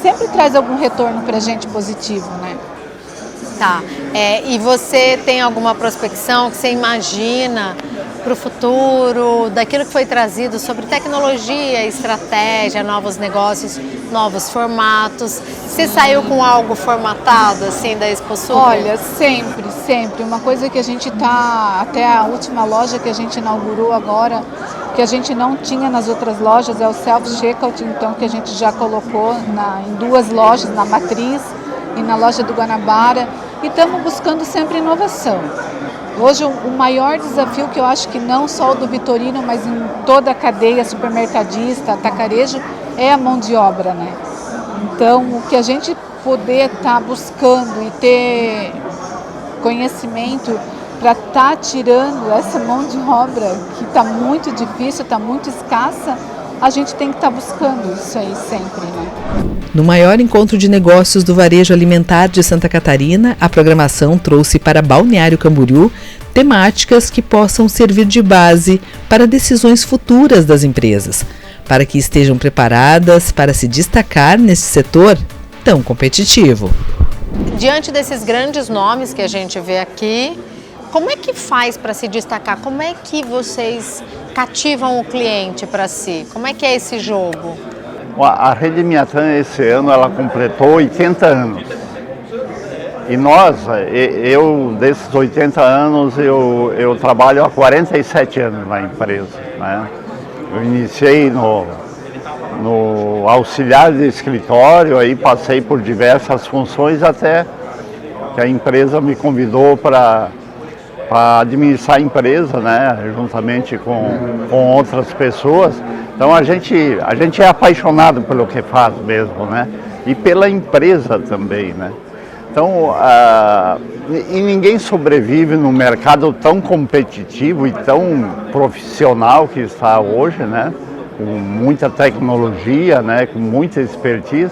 sempre traz algum retorno para a gente positivo, né? Tá. E você tem alguma prospecção que você imagina para o futuro, daquilo que foi trazido sobre tecnologia, estratégia, novos negócios, novos formatos? Você saiu com algo formatado assim da Expo Super? Olha, sempre. Uma coisa que a gente até a última loja que a gente inaugurou agora, que a gente não tinha nas outras lojas, é o self-checkout, então que a gente já colocou em 2 lojas, na Matriz e na loja do Guanabara, e estamos buscando sempre inovação. Hoje o maior desafio que eu acho que não só o do Vitorino, mas em toda a cadeia supermercadista, atacarejo, é a mão de obra, né? Então, o que a gente poder estar buscando e ter conhecimento para estar tirando essa mão de obra que está muito difícil, está muito escassa, a gente tem que estar buscando isso aí sempre, né? No maior encontro de negócios do varejo alimentar de Santa Catarina, a programação trouxe para Balneário Camboriú temáticas que possam servir de base para decisões futuras das empresas, para que estejam preparadas para se destacar nesse setor tão competitivo. Diante desses grandes nomes que a gente vê aqui, como é que faz para se destacar? Como é que vocês cativam o cliente para si? Como é que é esse jogo? A Rede Miatan esse ano ela completou 80 anos. E nós, eu desses 80 anos, eu trabalho há 47 anos na empresa, né? Eu iniciei no auxiliar de escritório, aí passei por diversas funções até que a empresa me convidou para administrar a empresa, né, juntamente com outras pessoas. Então a gente é apaixonado pelo que faz mesmo, né, e pela empresa também, né. Então, e ninguém sobrevive num mercado tão competitivo e tão profissional que está hoje, né, com muita tecnologia, né, com muita expertise,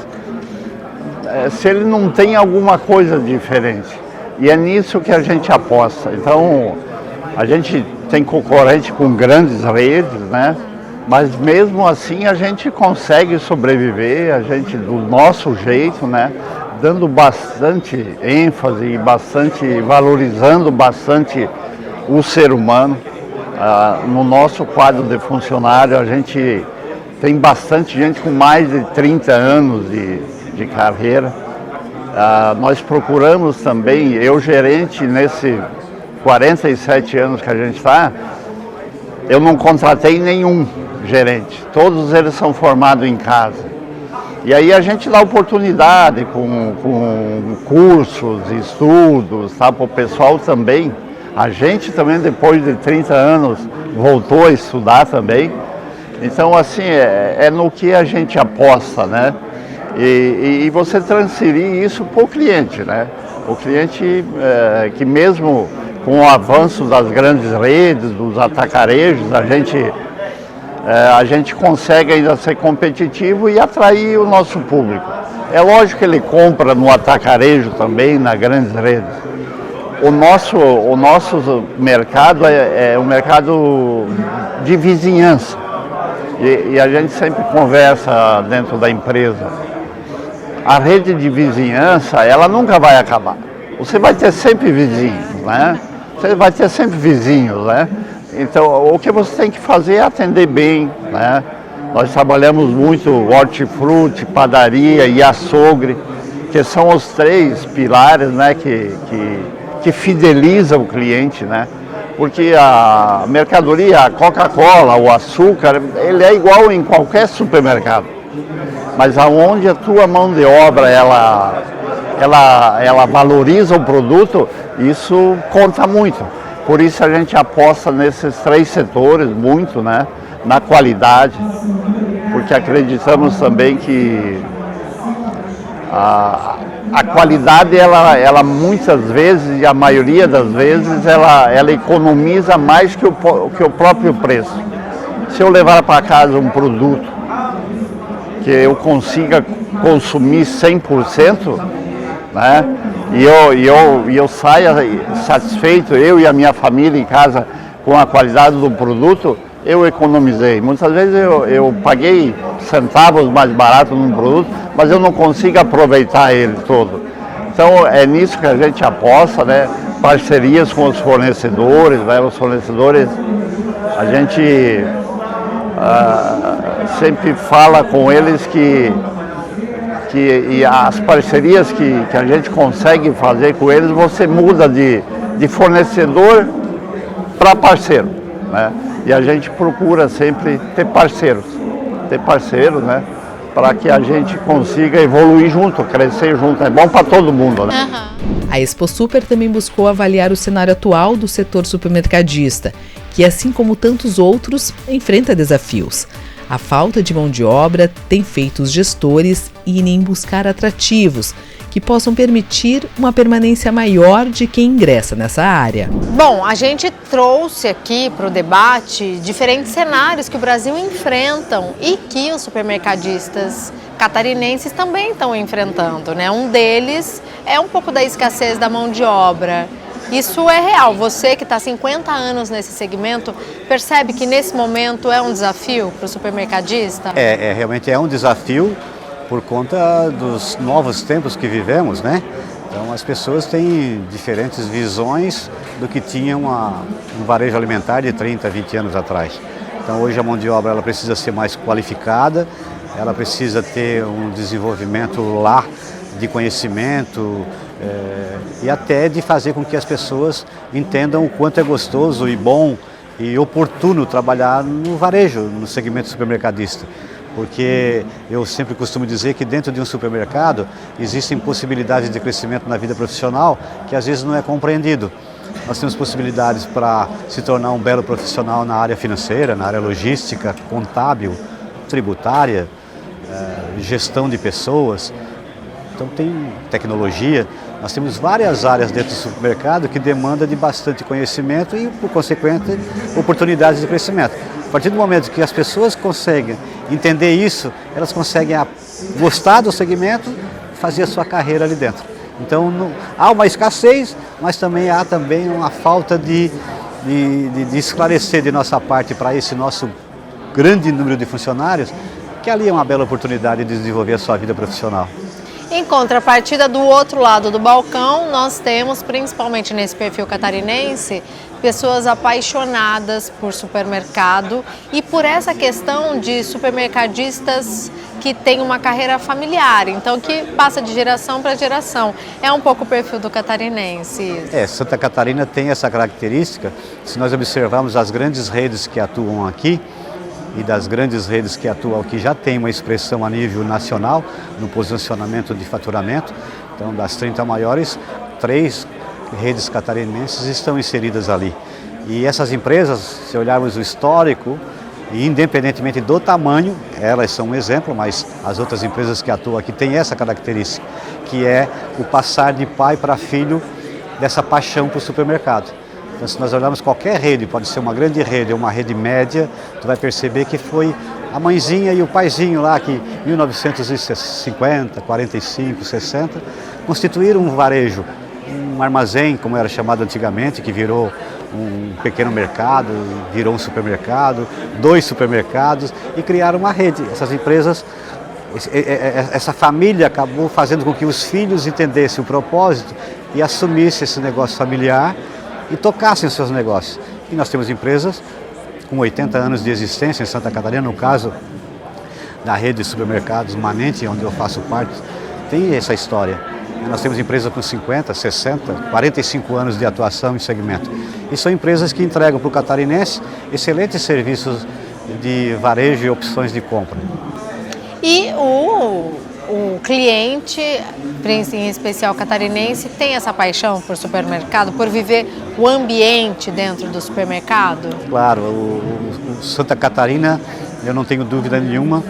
se ele não tem alguma coisa diferente. E é nisso que a gente aposta. Então, a gente tem concorrente com grandes redes, né? Mas mesmo assim a gente consegue sobreviver, a gente do nosso jeito, né? Dando bastante ênfase e valorizando bastante o ser humano. No nosso quadro de funcionário, a gente tem bastante gente com mais de 30 anos de carreira. Nós procuramos também, eu gerente nesses 47 anos que a gente está, eu não contratei nenhum gerente, todos eles são formados em casa. E aí a gente dá oportunidade com cursos, estudos, tá, para o pessoal também. A gente também, depois de 30 anos, voltou a estudar também. Então, assim, é no que a gente aposta, né? E você transferir isso para o cliente, né? O cliente que mesmo com o avanço das grandes redes, dos atacarejos, a gente consegue ainda ser competitivo e atrair o nosso público. É lógico que ele compra no atacarejo também, nas grandes redes. O nosso mercado é um mercado de vizinhança. E a gente sempre conversa dentro da empresa. A rede de vizinhança, ela nunca vai acabar. Você vai ter sempre vizinhos, né? Você vai ter sempre vizinhos, né? Então, o que você tem que fazer é atender bem, né? Nós trabalhamos muito hortifruti, padaria e açougue, que são os 3 pilares, né, que fidelizam o cliente, né? Porque a mercadoria, a Coca-Cola, o açúcar, ele é igual em qualquer supermercado. Mas aonde a tua mão de obra ela valoriza o produto, isso conta muito. Por isso a gente aposta nesses 3 setores muito, né, na qualidade, porque acreditamos também que a qualidade ela muitas vezes, e a maioria das vezes, ela economiza mais que o próprio preço. Se eu levar para casa um produto que eu consiga consumir 100%, né? E eu saia satisfeito, eu e a minha família em casa, com a qualidade do produto, eu economizei. Muitas vezes eu paguei centavos mais barato num produto, mas eu não consigo aproveitar ele todo. Então é nisso que a gente aposta, né? Parcerias com os fornecedores, né? Os fornecedores, a gente sempre fala com eles que e as parcerias que a gente consegue fazer com eles, você muda de fornecedor para parceiro, né? E a gente procura sempre ter parceiros, né? Para que a gente consiga evoluir junto, crescer junto. É bom para todo mundo, né? A Expo Super também buscou avaliar o cenário atual do setor supermercadista, que, assim como tantos outros, enfrenta desafios. A falta de mão de obra tem feito os gestores irem buscar atrativos que possam permitir uma permanência maior de quem ingressa nessa área. Bom, a gente trouxe aqui para o debate diferentes cenários que o Brasil enfrentam e que os supermercadistas catarinenses também estão enfrentando, né? Um deles é um pouco da escassez da mão de obra. Isso é real. Você que está há 50 anos nesse segmento, percebe que nesse momento é um desafio para o supermercadista? Realmente é um desafio por conta dos novos tempos que vivemos, né? Então as pessoas têm diferentes visões do que tinha um varejo alimentar de 30, 20 anos atrás. Então hoje a mão de obra ela precisa ser mais qualificada, ela precisa ter um desenvolvimento lá de conhecimento, e até de fazer com que as pessoas entendam o quanto é gostoso e bom e oportuno trabalhar no varejo, no segmento supermercadista. Porque eu sempre costumo dizer que dentro de um supermercado existem possibilidades de crescimento na vida profissional que às vezes não é compreendido. Nós temos possibilidades para se tornar um belo profissional na área financeira, na área logística, contábil, tributária, gestão de pessoas. Então tem tecnologia, nós temos várias áreas dentro do supermercado que demandam de bastante conhecimento e, por consequente, oportunidades de crescimento. A partir do momento que as pessoas conseguem entender isso, elas conseguem gostar do segmento e fazer a sua carreira ali dentro. Então há uma escassez, mas também há uma falta de esclarecer de nossa parte para esse nosso grande número de funcionários, que ali é uma bela oportunidade de desenvolver a sua vida profissional. Em contrapartida, do outro lado do balcão, nós temos, principalmente nesse perfil catarinense, pessoas apaixonadas por supermercado e por essa questão de supermercadistas que têm uma carreira familiar, então que passa de geração para geração. É um pouco o perfil do catarinense. Santa Catarina tem essa característica. Se nós observarmos as grandes redes que atuam aqui, e das grandes redes que atuam aqui já tem uma expressão a nível nacional no posicionamento de faturamento. Então, das 30 maiores, 3 redes catarinenses estão inseridas ali. E essas empresas, se olharmos o histórico, e independentemente do tamanho, elas são um exemplo, mas as outras empresas que atuam aqui têm essa característica, que é o passar de pai para filho dessa paixão por supermercado. Então, se nós olharmos qualquer rede, pode ser uma grande rede ou uma rede média, tu vai perceber que foi a mãezinha e o paizinho lá que em 1950, 45, 60, constituíram um varejo, um armazém, como era chamado antigamente, que virou um pequeno mercado, virou um supermercado, 2 supermercados e criaram uma rede. Essas empresas, essa família acabou fazendo com que os filhos entendessem o propósito e assumissem esse negócio familiar e tocassem os seus negócios. E nós temos empresas com 80 anos de existência em Santa Catarina, no caso da rede de supermercados Manente, onde eu faço parte, tem essa história. E nós temos empresas com 50, 60, 45 anos de atuação em segmento. E são empresas que entregam para o catarinense excelentes serviços de varejo e opções de compra. E o cliente, em especial catarinense, tem essa paixão por supermercado, por viver o ambiente dentro do supermercado? Claro, o Santa Catarina, eu não tenho dúvida nenhuma,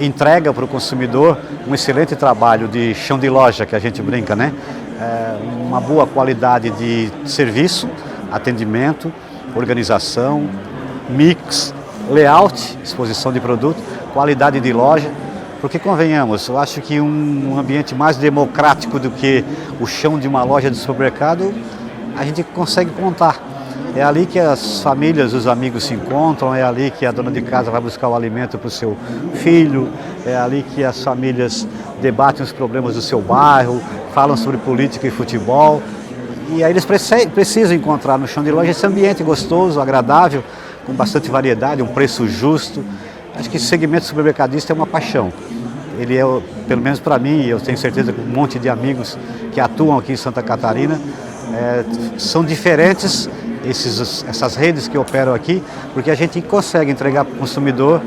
entrega para o consumidor um excelente trabalho de chão de loja, que a gente brinca, né? Uma boa qualidade de serviço, atendimento, organização, mix, layout, exposição de produto, qualidade de loja. Porque, convenhamos, eu acho que um ambiente mais democrático do que o chão de uma loja de supermercado, a gente consegue contar. É ali que as famílias, os amigos se encontram, é ali que a dona de casa vai buscar o alimento para o seu filho, é ali que as famílias debatem os problemas do seu bairro, falam sobre política e futebol. E aí eles precisam encontrar no chão de loja esse ambiente gostoso, agradável, com bastante variedade, um preço justo. Acho que esse segmento supermercadista é uma paixão. Ele é, pelo menos para mim, e eu tenho certeza que um monte de amigos que atuam aqui em Santa Catarina, são diferentes essas redes que operam aqui, porque a gente consegue entregar para o consumidor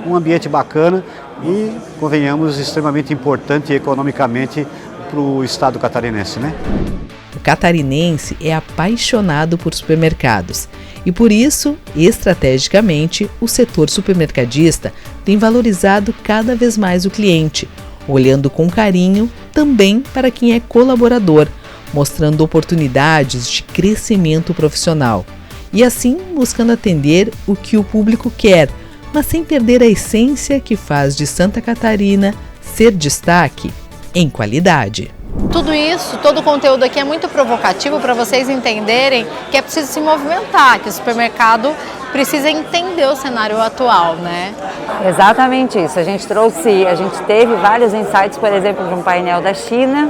um ambiente bacana e, convenhamos, extremamente importante economicamente para o estado catarinense, né? O catarinense é apaixonado por supermercados e, por isso, estrategicamente, o setor supermercadista tem valorizado cada vez mais o cliente, olhando com carinho também para quem é colaborador, mostrando oportunidades de crescimento profissional e, assim, buscando atender o que o público quer, mas sem perder a essência que faz de Santa Catarina ser destaque em qualidade. Tudo isso, todo o conteúdo aqui é muito provocativo para vocês entenderem que é preciso se movimentar, que o supermercado precisa entender o cenário atual, né? Exatamente isso. A gente teve vários insights, por exemplo, de um painel da China,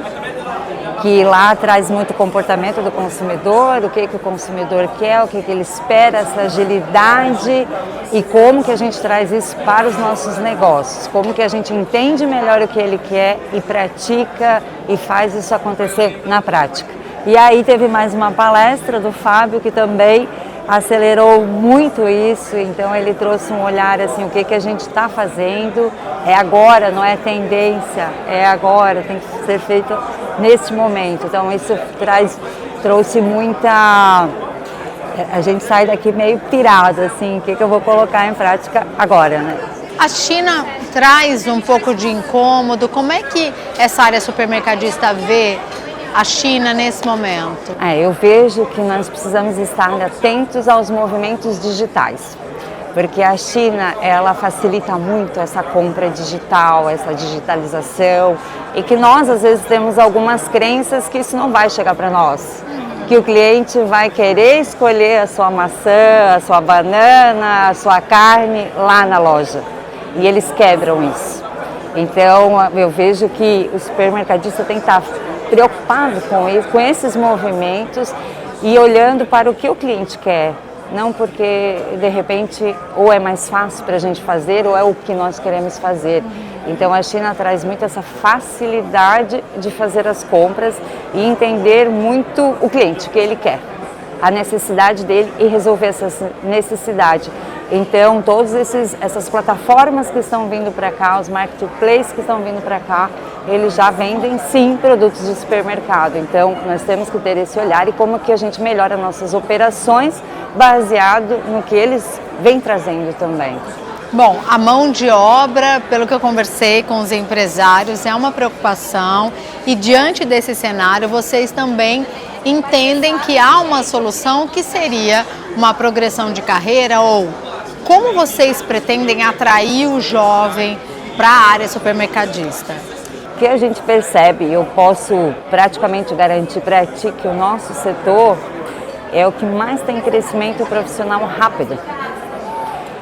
que lá traz muito comportamento do consumidor, o que o consumidor quer, o que ele espera, essa agilidade e como que a gente traz isso para os nossos negócios, como que a gente entende melhor o que ele quer e pratica e faz isso acontecer na prática. E aí teve mais uma palestra do Fábio que também acelerou muito isso, então ele trouxe um olhar assim, o que a gente está fazendo, é agora, não é tendência, é agora, tem que ser feito neste momento. Então isso trouxe muita... A gente sai daqui meio pirado, assim, o que eu vou colocar em prática agora, né? A China traz um pouco de incômodo, como é que essa área supermercadista vê a China nesse momento? Eu vejo que nós precisamos estar atentos aos movimentos digitais, porque a China, ela facilita muito essa compra digital, essa digitalização, e que nós às vezes temos algumas crenças que isso não vai chegar para nós, que o cliente vai querer escolher a sua maçã, a sua banana, a sua carne lá na loja, e eles quebram isso. Então eu vejo que o supermercadista tem que estar preocupado com isso, com esses movimentos e olhando para o que o cliente quer, não porque de repente ou é mais fácil para a gente fazer ou é o que nós queremos fazer. Então a China traz muito essa facilidade de fazer as compras e entender muito o cliente, o que ele quer, a necessidade dele e resolver essa necessidade. Então, todas essas plataformas que estão vindo para cá, os marketplaces que estão vindo para cá, eles já vendem sim produtos de supermercado. Então, nós temos que ter esse olhar e como que a gente melhora nossas operações baseado no que eles vêm trazendo também. Bom, a mão de obra, pelo que eu conversei com os empresários, é uma preocupação e diante desse cenário vocês também entendem que há uma solução que seria uma progressão de carreira ou como vocês pretendem atrair o jovem para a área supermercadista? O que a gente percebe, eu posso praticamente garantir para ti que o nosso setor é o que mais tem crescimento profissional rápido.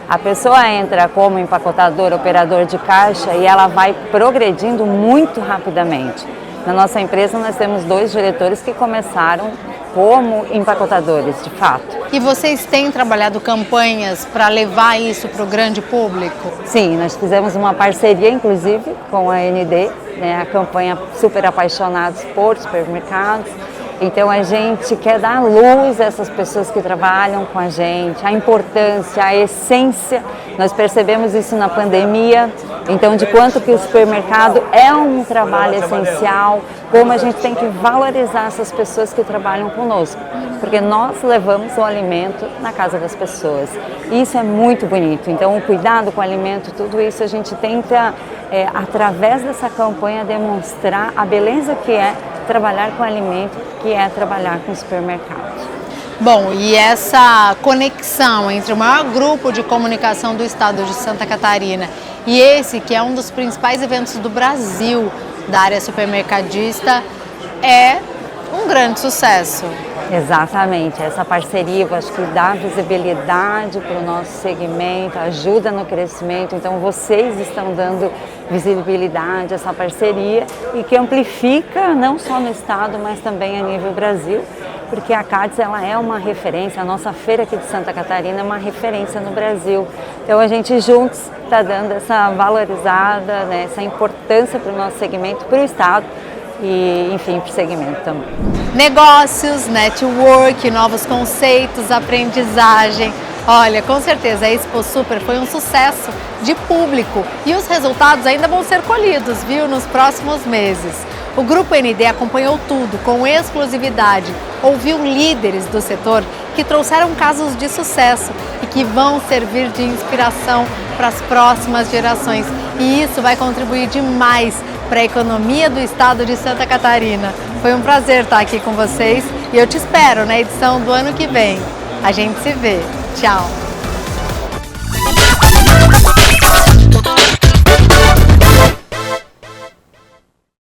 A pessoa entra como empacotador, operador de caixa e ela vai progredindo muito rapidamente. Na nossa empresa nós temos 2 diretores que começaram como empacotadores, de fato. E vocês têm trabalhado campanhas para levar isso para o grande público? Sim, nós fizemos uma parceria, inclusive, com a AND, né, a campanha Super Apaixonados por Supermercados. Então a gente quer dar luz a essas pessoas que trabalham com a gente, a importância, a essência. Nós percebemos isso na pandemia, então de quanto que o supermercado é um trabalho essencial, como a gente tem que valorizar essas pessoas que trabalham conosco, porque nós levamos o alimento na casa das pessoas. Isso é muito bonito, então o cuidado com o alimento, tudo isso a gente tenta, através dessa campanha, demonstrar a beleza que é trabalhar com alimento, que é trabalhar com supermercados. Bom, e essa conexão entre o maior grupo de comunicação do estado de Santa Catarina e esse, que é um dos principais eventos do Brasil da área supermercadista, é um grande sucesso. Exatamente, essa parceria eu acho que dá visibilidade para o nosso segmento, ajuda no crescimento, então vocês estão dando visibilidade a essa parceria e que amplifica não só no estado, mas também a nível Brasil, porque a CADES ela é uma referência, a nossa feira aqui de Santa Catarina é uma referência no Brasil, então a gente juntos está dando essa valorizada, né, essa importância para o nosso segmento, para o estado e enfim para o segmento também. Negócios, network, novos conceitos, aprendizagem. Olha, com certeza a Expo Super foi um sucesso de público e os resultados ainda vão ser colhidos, viu, nos próximos meses. O Grupo ND acompanhou tudo com exclusividade, ouviu líderes do setor que trouxeram casos de sucesso e que vão servir de inspiração para as próximas gerações. E isso vai contribuir demais para a economia do estado de Santa Catarina. Foi um prazer estar aqui com vocês e eu te espero na edição do ano que vem. A gente se vê. Tchau!